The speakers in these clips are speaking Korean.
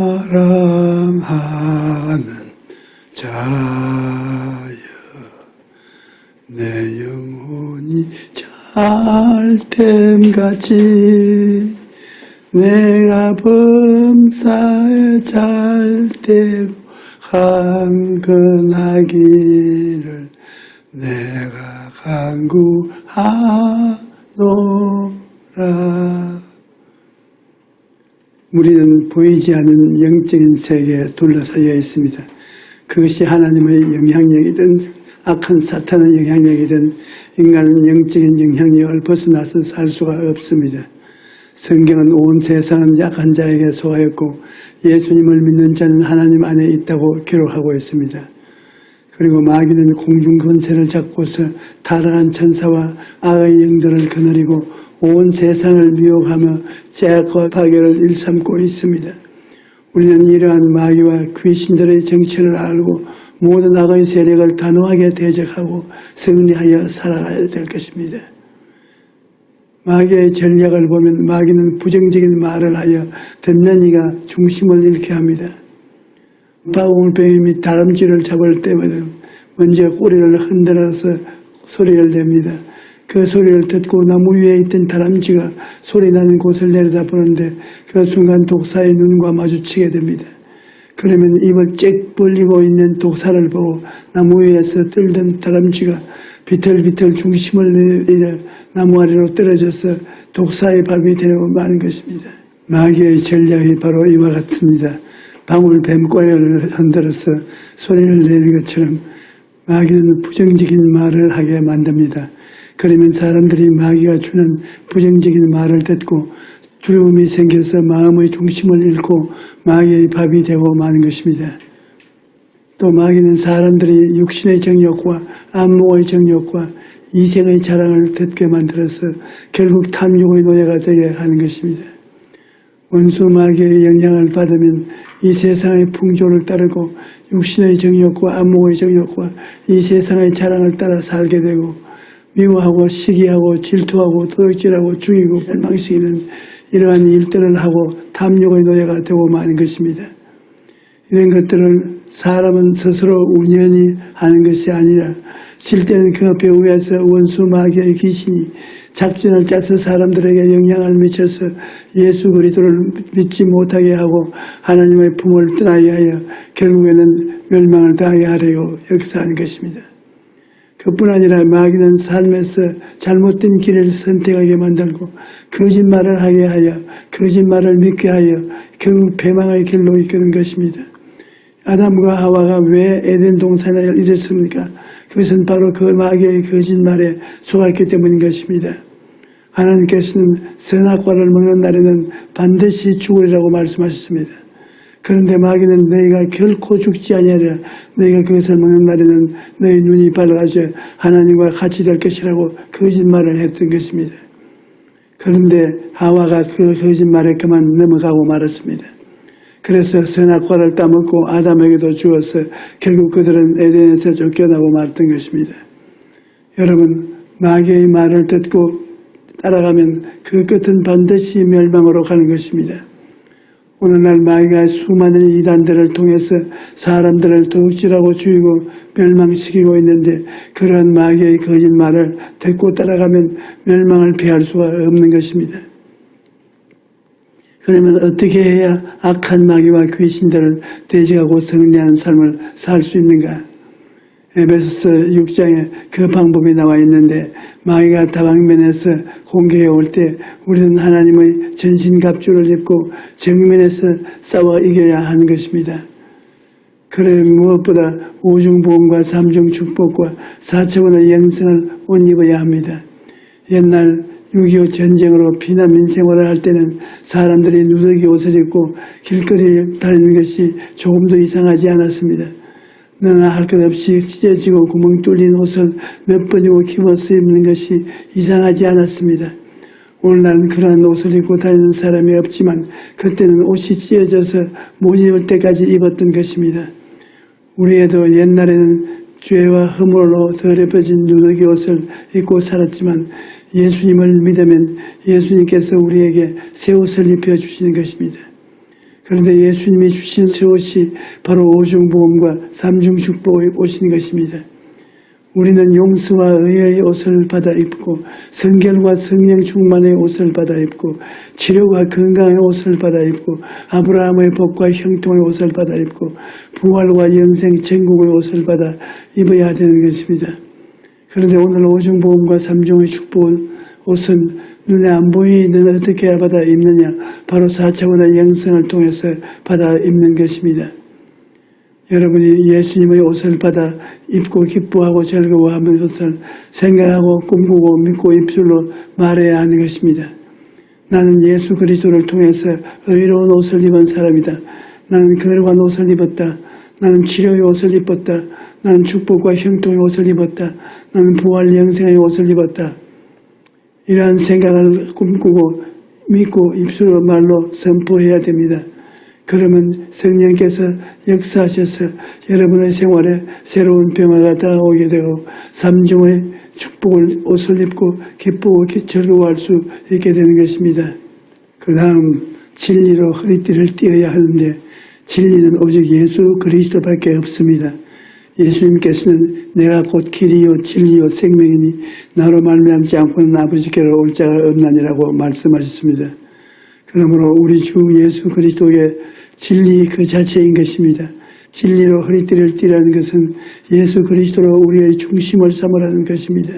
사랑하는 자여, 내 영혼이 잘됨같이 내가 범사에 잘되고 강건하기를 내가 간구하노라. 우리는 보이지 않는 영적인 세계에 둘러싸여 있습니다. 그것이 하나님의 영향력이든 악한 사탄의 영향력이든 인간은 영적인 영향력을 벗어나서 살 수가 없습니다. 성경은 온 세상은 약한 자에게 속하였고 예수님을 믿는 자는 하나님 안에 있다고 기록하고 있습니다. 그리고 마귀는 공중 권세를 잡고서 타락한 천사와 악의 영들을 거느리고 온 세상을 미혹하며 죄악과 파괴를 일삼고 있습니다. 우리는 이러한 마귀와 귀신들의 정체를 알고 모든 악의 세력을 단호하게 대적하고 승리하여 살아가야 될 것입니다. 마귀의 전략을 보면 마귀는 부정적인 말을 하여 듣는 이가 중심을 잃게 합니다. 바공울뱅이 다람쥐를 잡을 때마다 먼저 꼬리를 흔들어서 소리를 냅니다. 그 소리를 듣고 나무 위에 있던 다람쥐가 소리나는 곳을 내려다보는데 그 순간 독사의 눈과 마주치게 됩니다. 그러면 입을 쩍 벌리고 있는 독사를 보고 나무 위에서 떨던 다람쥐가 비틀비틀 중심을 잃어 나무 아래로 떨어져서 독사의 밥이 되고 마는 것입니다. 마귀의 전략이 바로 이와 같습니다. 방울뱀 꼬리를 흔들어서 소리를 내는 것처럼 마귀는 부정적인 말을 하게 만듭니다. 그러면 사람들이 마귀가 주는 부정적인 말을 듣고 두려움이 생겨서 마음의 중심을 잃고 마귀의 밥이 되고 마는 것입니다. 또 마귀는 사람들이 육신의 정욕과 안목의 정욕과 이생의 자랑을 듣게 만들어서 결국 탐욕의 노예가 되게 하는 것입니다. 원수 마귀의 영향을 받으면 이 세상의 풍조를 따르고 육신의 정욕과 안목의 정욕과 이 세상의 자랑을 따라 살게 되고 미워하고 시기하고 질투하고 도둑질하고 죽이고 멸망시키는 이러한 일들을 하고 탐욕의 노예가 되고 마는 것입니다. 이런 것들을 사람은 스스로 우연히 하는 것이 아니라 실제는 그 배후에서 원수 마귀의 귀신이 작전을 짜서 사람들에게 영향을 미쳐서 예수 그리스도를 믿지 못하게 하고 하나님의 품을 떠나게 하여 결국에는 멸망을 당하게 하려고 역사하는 것입니다. 그뿐 아니라 마귀는 삶에서 잘못된 길을 선택하게 만들고 거짓말을 하게 하여 거짓말을 믿게 하여 결국 패망의 길로 이끄는 것입니다. 아담과 하와가 왜 에덴 동산을 잊었습니까? 그것은 바로 그 마귀의 거짓말에 속았기 때문인 것입니다. 하나님께서는 선악과를 먹는 날에는 반드시 죽으리라고 말씀하셨습니다. 그런데 마귀는 너희가 결코 죽지 아니하리라. 너희가 그것을 먹는 날에는 너희 눈이 밝아져 하나님과 같이 될 것이라고 거짓말을 했던 것입니다. 그런데 하와가 그 거짓말에 그만 넘어가고 말았습니다. 그래서 선악과를 따먹고 아담에게도 주어서 결국 그들은 에덴에서 쫓겨나고 말았던 것입니다. 여러분, 마귀의 말을 듣고 따라가면 그 끝은 반드시 멸망으로 가는 것입니다. 오늘날 마귀가 수많은 이단들을 통해서 사람들을 도둑질하고 죽이고 멸망시키고 있는데 그러한 마귀의 거짓말을 듣고 따라가면 멸망을 피할 수가 없는 것입니다. 그러면 어떻게 해야 악한 마귀와 귀신들을 대적하고 승리하는 삶을 살 수 있는가? 에베소서 6장에 그 방법이 나와 있는데 마귀가 다방면에서 공격해 올 때 우리는 하나님의 전신갑주를 입고 정면에서 싸워 이겨야 하는 것입니다. 그래 무엇보다 오중보험과 삼중축복과 사차원의 영성을 옷 입어야 합니다. 옛날 6.25 전쟁으로 피난민 생활을 할 때는 사람들이 누더기 옷을 입고 길거리를 다니는 것이 조금도 이상하지 않았습니다. 너나 할 것 없이 찢어지고 구멍 뚫린 옷을 몇 번이고 김어서 입는 것이 이상하지 않았습니다. 오늘날은 그러한 옷을 입고 다니는 사람이 없지만 그때는 옷이 찢어져서 못 입을 때까지 입었던 것입니다. 우리에도 옛날에는 죄와 허물로 더럽혀진 누더기 옷을 입고 살았지만 예수님을 믿으면 예수님께서 우리에게 새 옷을 입혀주시는 것입니다. 그런데 예수님이 주신 새 옷이 바로 오중보험과 삼중축복의 옷인 것입니다. 우리는 용서와 의의 옷을 받아 입고 성결과 성령 충만의 옷을 받아 입고 치료와 건강의 옷을 받아 입고 아브라함의 복과 형통의 옷을 받아 입고 부활과 영생 천국의 옷을 받아 입어야 되는 것입니다. 그런데 오늘 오중보험과 삼중의 축복 옷은 눈에 안 보이는 어떻게 받아 입느냐? 바로 4차원의 영성을 통해서 받아 입는 것입니다. 여러분이 예수님의 옷을 받아 입고 기뻐하고 즐거워하는 것을 생각하고 꿈꾸고 믿고 입술로 말해야 하는 것입니다. 나는 예수 그리스도를 통해서 의로운 옷을 입은 사람이다. 나는 거룩한 옷을 입었다. 나는 치료의 옷을 입었다. 나는 축복과 형통의 옷을 입었다. 나는 부활 영생의 옷을 입었다. 이러한 생각을 꿈꾸고 믿고 입술로 말로 선포해야 됩니다. 그러면 성령께서 역사하셔서 여러분의 생활에 새로운 변화가 다가오게 되고 삼중의 축복을 옷을 입고 기쁘고 즐거워할 수 있게 되는 것입니다. 그 다음 진리로 허리띠를 띄어야 하는데 진리는 오직 예수 그리스도밖에 없습니다. 예수님께서는 내가 곧 길이요 진리요 생명이니 나로 말미암지 않고는 아버지께로 올 자가 없나니라고 말씀하셨습니다. 그러므로 우리 주 예수 그리스도의 진리 그 자체인 것입니다. 진리로 허리띠를 띠라는 것은 예수 그리스도로 우리의 중심을 삼으라는 것입니다.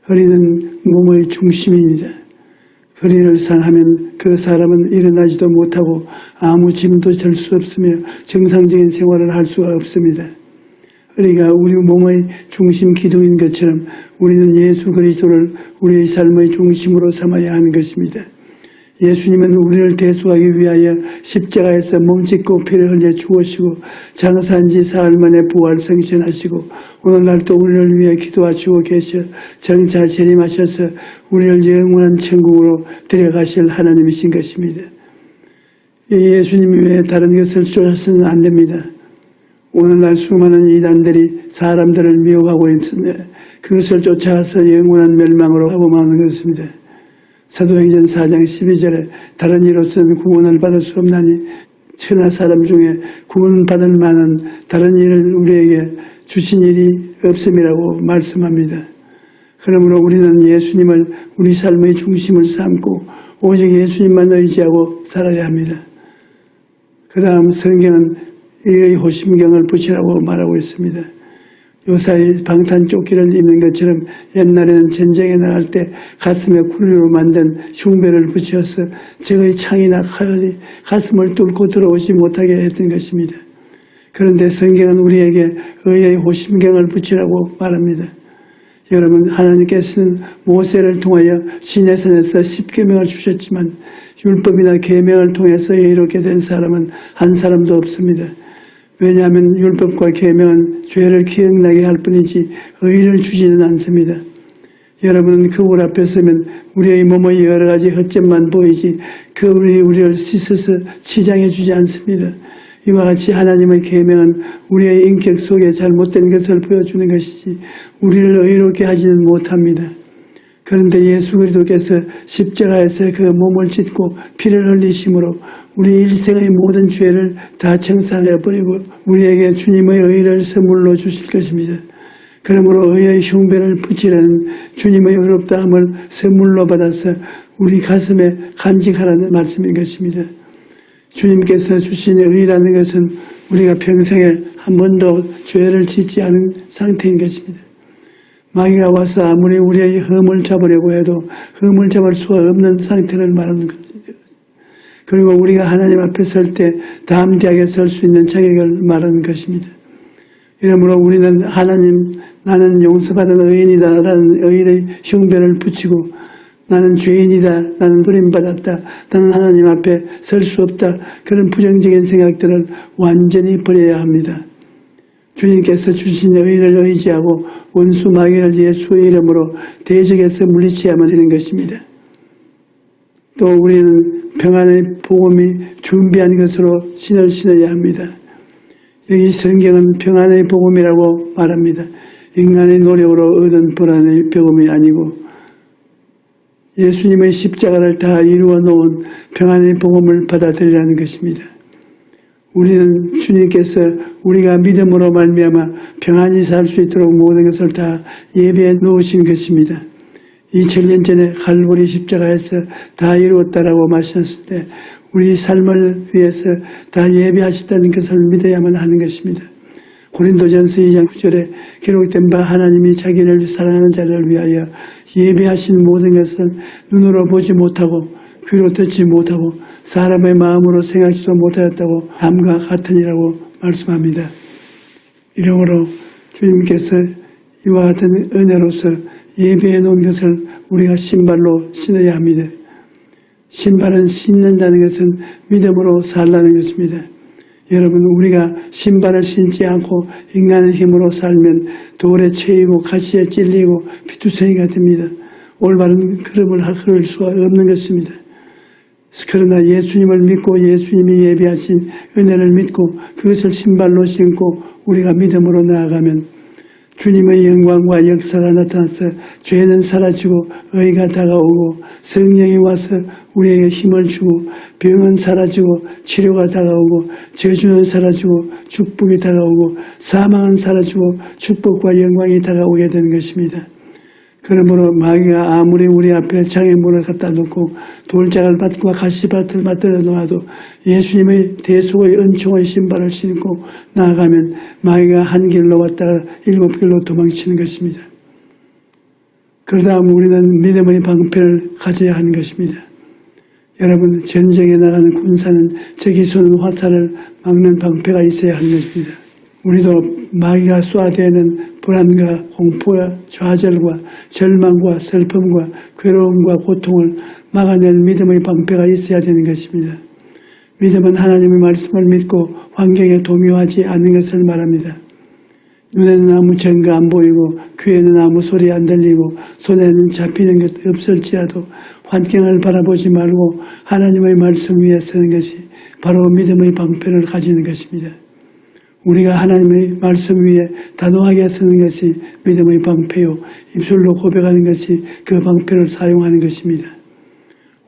허리는 몸의 중심입니다. 허리를 상하면 그 사람은 일어나지도 못하고 아무 짐도 질 수 없으며 정상적인 생활을 할 수가 없습니다. 허리가 우리 몸의 중심 기둥인 것처럼 우리는 예수 그리스도를 우리의 삶의 중심으로 삼아야 하는 것입니다. 예수님은 우리를 대속하기 위하여 십자가에서 몸짓고 피를 흘려 죽으시고 장사한 지 사흘 만에 부활 승천하시고 오늘날도 우리를 위해 기도하시고 계셔 정차 재림하셔서 우리를 영원한 천국으로 데려가실 하나님이신 것입니다. 예수님 외에 다른 것을 쫓아서는 안 됩니다. 오늘날 수많은 이단들이 사람들을 미혹하고 있는데 그것을 쫓아가서 영원한 멸망으로 하고 마는 것입니다. 사도행전 4장 12절에 다른 이로서는 구원을 받을 수 없나니 천하 사람 중에 구원받을 만한 다른 일을 우리에게 주신 일이 없음이라고 말씀합니다. 그러므로 우리는 예수님을 우리 삶의 중심을 삼고 오직 예수님만 의지하고 살아야 합니다. 그 다음 성경은 의의 호심경을 붙이라고 말하고 있습니다. 요사이 방탄조끼를 입는 것처럼 옛날에는 전쟁에 나갈 때 가슴에 굴로 만든 흉배를 붙여서 적의 창이나 칼이 가슴을 뚫고 들어오지 못하게 했던 것입니다. 그런데 성경은 우리에게 의의 호심경을 붙이라고 말합니다. 여러분, 하나님께서는 모세를 통하여 시내산에서 십계명을 주셨지만 율법이나 계명을 통해서 의롭게 된 사람은 한 사람도 없습니다. 왜냐하면 율법과 계명은 죄를 기억나게 할 뿐이지 의를 주지는 않습니다. 여러분은 거울 앞에 서면 우리의 몸의 여러 가지 허점만 보이지 거울이 우리를 씻어서 치장해 주지 않습니다. 이와 같이 하나님의 계명은 우리의 인격 속에 잘못된 것을 보여주는 것이지 우리를 의롭게 하지는 못합니다. 그런데 예수 그리스도께서 십자가에서 그 몸을 찢고 피를 흘리심으로 우리 일생의 모든 죄를 다 청산해버리고 우리에게 주님의 의를 선물로 주실 것입니다. 그러므로 의의 흉배를 붙이라는 주님의 의롭다함을 선물로 받아서 우리 가슴에 간직하라는 말씀인 것입니다. 주님께서 주신 의라는 것은 우리가 평생에 한 번도 죄를 짓지 않은 상태인 것입니다. 마귀가 와서 아무리 우리의 흠을 잡으려고 해도 흠을 잡을 수가 없는 상태를 말하는 것입니다. 그리고 우리가 하나님 앞에 설 때 담대하게 설 수 있는 자격을 말하는 것입니다. 이러므로 우리는 하나님, 나는 용서받은 의인이다 라는 의의 흉배를 붙이고 나는 죄인이다, 나는 버림받았다, 나는 하나님 앞에 설 수 없다, 그런 부정적인 생각들을 완전히 버려야 합니다. 주님께서 주신 의를 의지하고 원수 마귀를 예수의 이름으로 대적해서 물리쳐야만 되는 것입니다. 또 우리는 평안의 복음이 준비한 것으로 신을 신어야 합니다. 여기 성경은 평안의 복음이라고 말합니다. 인간의 노력으로 얻은 불안의 복음이 아니고 예수님의 십자가를 다 이루어 놓은 평안의 복음을 받아들이라는 것입니다. 우리는 주님께서 우리가 믿음으로 말미암아 평안히 살 수 있도록 모든 것을 다 예배해 놓으신 것입니다. 2000년 전에 갈보리 십자가에서 다 이루었다라고 말씀하실 때 우리 삶을 위해서 다 예배하셨다는 것을 믿어야만 하는 것입니다. 고린도전서 2장 9절에 기록된 바 하나님이 자기를 사랑하는 자를 위하여 예배하신 모든 것을 눈으로 보지 못하고 귀로 듣지 못하고 사람의 마음으로 생각지도 못하였다고 함과 같으니라고 말씀합니다. 이러므로 주님께서 이와 같은 은혜로서 예배해 놓은 것을 우리가 신발로 신어야 합니다. 신발은 신는다는 것은 믿음으로 살라는 것입니다. 여러분, 우리가 신발을 신지 않고 인간의 힘으로 살면 돌에 채이고 가시에 찔리고 피투성이가 됩니다. 올바른 걸음을 걸을 수가 없는 것입니다. 그러나 예수님을 믿고 예수님이 예비하신 은혜를 믿고 그것을 신발로 신고 우리가 믿음으로 나아가면 주님의 영광과 역사가 나타나서 죄는 사라지고 의가 다가오고 성령이 와서 우리에게 힘을 주고 병은 사라지고 치료가 다가오고 저주는 사라지고 축복이 다가오고 사망은 사라지고 축복과 영광이 다가오게 되는 것입니다. 그러므로 마귀가 아무리 우리 앞에 장애물을 갖다 놓고 돌짝을 밭과 가시밭을 만들어 놓아도 예수님의 대속의 은총의 신발을 신고 나아가면 마귀가 한 길로 왔다가 7길로 도망치는 것입니다. 그러다 우리는 믿음의 방패를 가져야 하는 것입니다. 여러분, 전쟁에 나가는 군사는 적이 쏘는 화살을 막는 방패가 있어야 하는 것입니다. 우리도 마귀가 쏘아대는 불안과 공포와 좌절과 절망과 슬픔과 괴로움과 고통을 막아낼 믿음의 방패가 있어야 되는 것입니다. 믿음은 하나님의 말씀을 믿고 환경에 동요하지 않는 것을 말합니다. 눈에는 아무 증거 안 보이고 귀에는 아무 소리 안 들리고 손에는 잡히는 것 없을지라도 환경을 바라보지 말고 하나님의 말씀 위에 서는 것이 바로 믿음의 방패를 가지는 것입니다. 우리가 하나님의 말씀 위에 단호하게 서는 것이 믿음의 방패요, 입술로 고백하는 것이 그 방패를 사용하는 것입니다.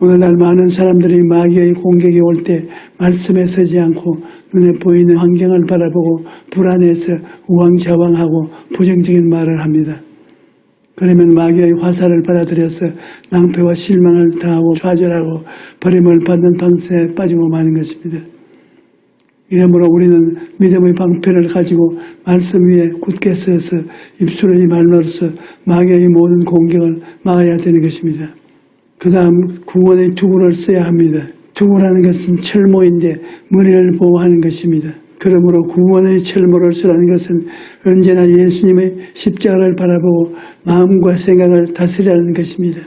오늘날 많은 사람들이 마귀의 공격이 올 때 말씀에 서지 않고 눈에 보이는 환경을 바라보고 불안해서 우왕좌왕하고 부정적인 말을 합니다. 그러면 마귀의 화살을 받아들여서 낭패와 실망을 당하고 좌절하고 버림을 받는 방세에 빠지고 마는 것입니다. 이러므로 우리는 믿음의 방패를 가지고 말씀 위에 굳게 서서 입술의 말로서 마귀의 모든 공격을 막아야 되는 것입니다. 그 다음 구원의 투구를 써야 합니다. 투구라는 것은 철모인데 머리를 보호하는 것입니다. 그러므로 구원의 철모를 쓰라는 것은 언제나 예수님의 십자가를 바라보고 마음과 생각을 다스리라는 것입니다.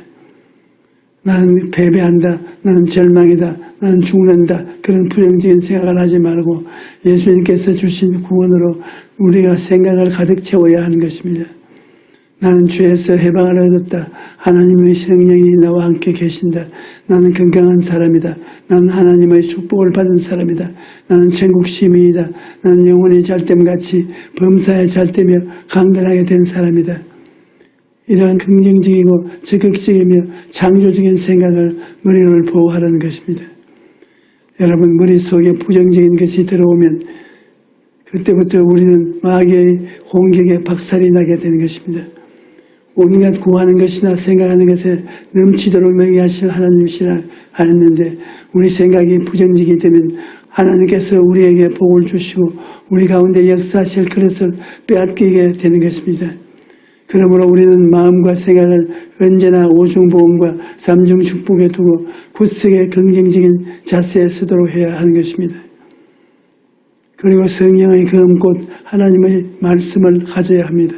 나는 패배한다, 나는 절망이다, 나는 죽는다, 그런 부정적인 생각을 하지 말고 예수님께서 주신 구원으로 우리가 생각을 가득 채워야 하는 것입니다. 나는 죄에서 해방을 얻었다. 하나님의 성령이 나와 함께 계신다. 나는 건강한 사람이다. 나는 하나님의 축복을 받은 사람이다. 나는 천국 시민이다. 나는 영혼이 잘됨같이 범사에 잘되며 강건하게 된 사람이다. 이러한 긍정적이고 적극적이며 창조적인 생각을 머리를 보호하라는 것입니다. 여러분, 머릿속에 부정적인 것이 들어오면 그때부터 우리는 마귀의 공격에 박살이 나게 되는 것입니다. 온갖 구하는 것이나 생각하는 것에 넘치도록 명예하실 하나님이시라 하였는데 우리 생각이 부정적이 되면 하나님께서 우리에게 복을 주시고 우리 가운데 역사하실 그릇을 빼앗기게 되는 것입니다. 그러므로 우리는 마음과 생각을 언제나 오중보험과 삼중 축복에 두고 굳세게 긍정적인 자세에 서도록 해야 하는 것입니다. 그리고 성령의 검 곧 하나님의 말씀을 가져야 합니다.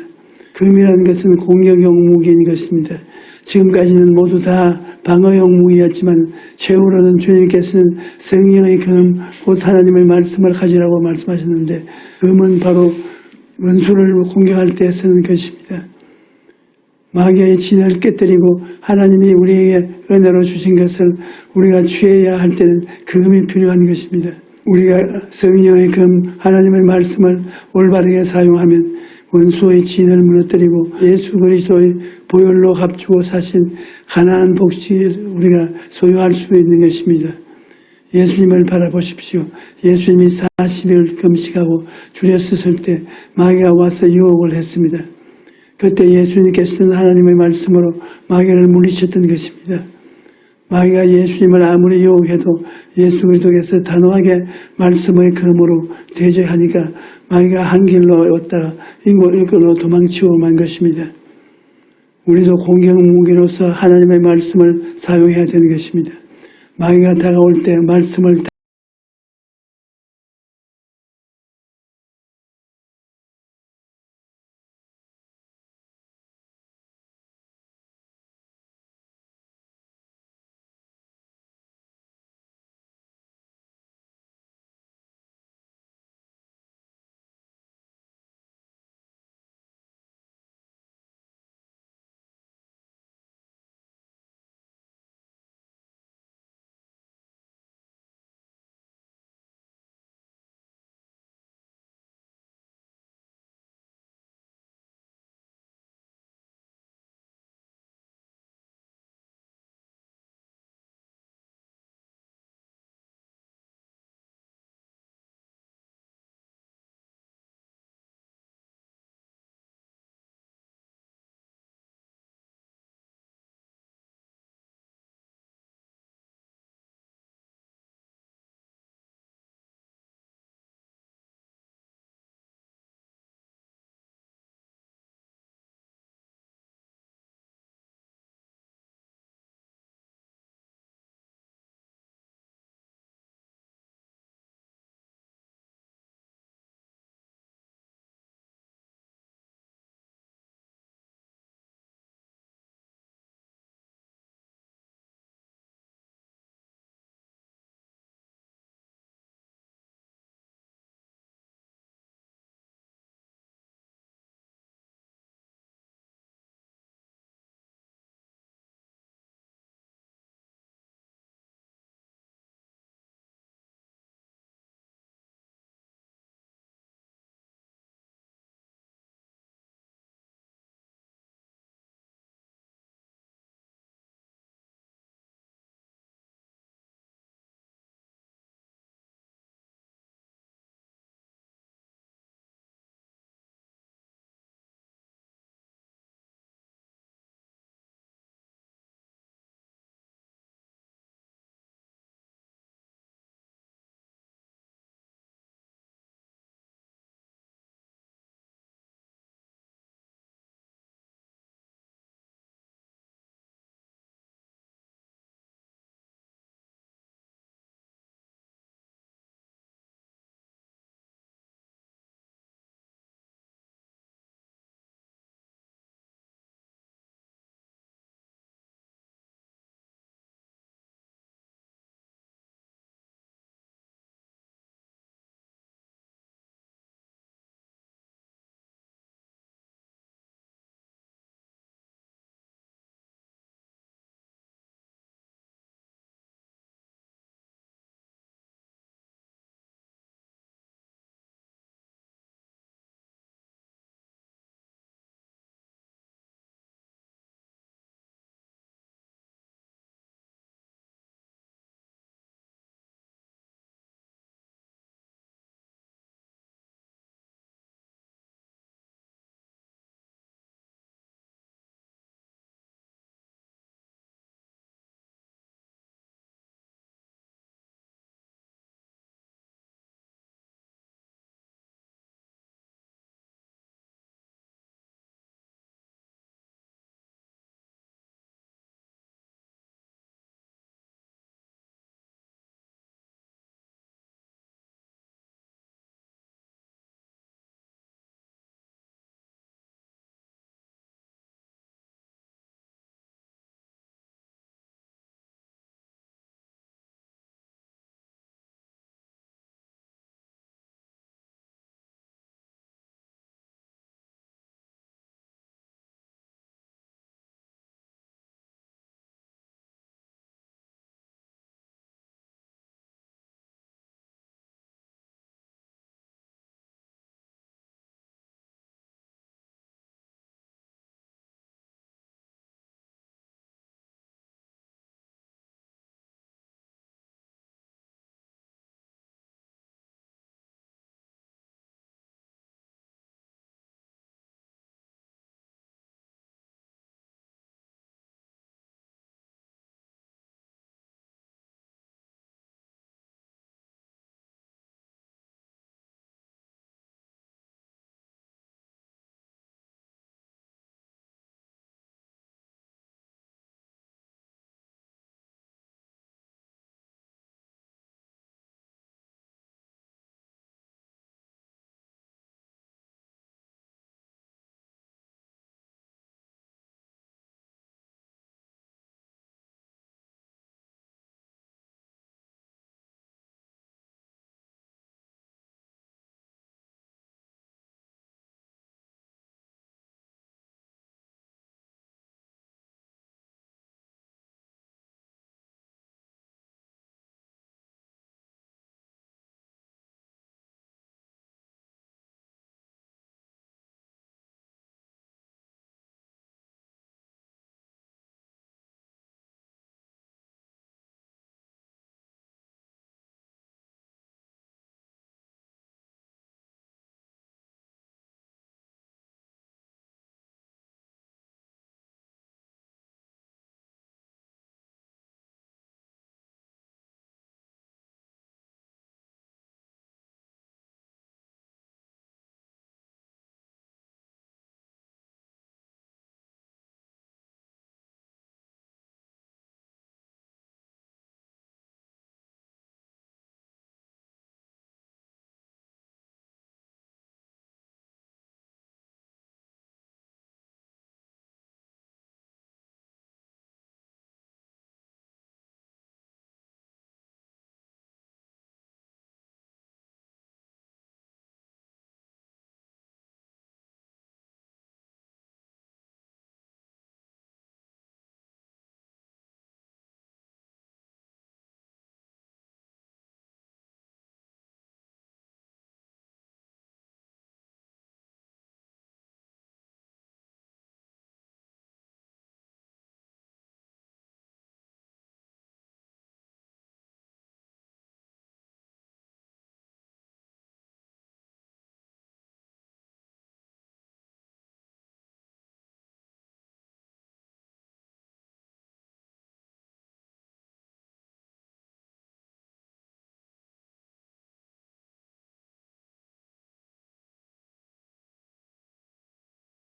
검이라는 것은 공격용 무기인 것입니다. 지금까지는 모두 다 방어용 무기였지만 최후로는 주님께서는 성령의 검 곧 하나님의 말씀을 가지라고 말씀하셨는데 검은 바로 원수를 공격할 때 쓰는 것입니다. 마귀의 진을 깨뜨리고 하나님이 우리에게 은혜로 주신 것을 우리가 취해야 할 때는 금이 필요한 것입니다. 우리가 성령의 금 하나님의 말씀을 올바르게 사용하면 원수의 진을 무너뜨리고 예수 그리스도의 보혈로 값주고 사신 가나안 복식을 우리가 소유할 수 있는 것입니다. 예수님을 바라보십시오. 예수님이 40일 금식하고 줄여 쓰실 때 마귀가 와서 유혹을 했습니다. 그때 예수님께서는 하나님의 말씀으로 마귀를 물리쳤던 것입니다. 마귀가 예수님을 아무리 유혹해도 예수 그리스도께서 단호하게 말씀의 검으로 대적하니까 마귀가 한 길로 왔다가 일길로 도망치고 만 것입니다. 우리도 공격 무기로서 하나님의 말씀을 사용해야 되는 것입니다. 마귀가 다가올 때 말씀을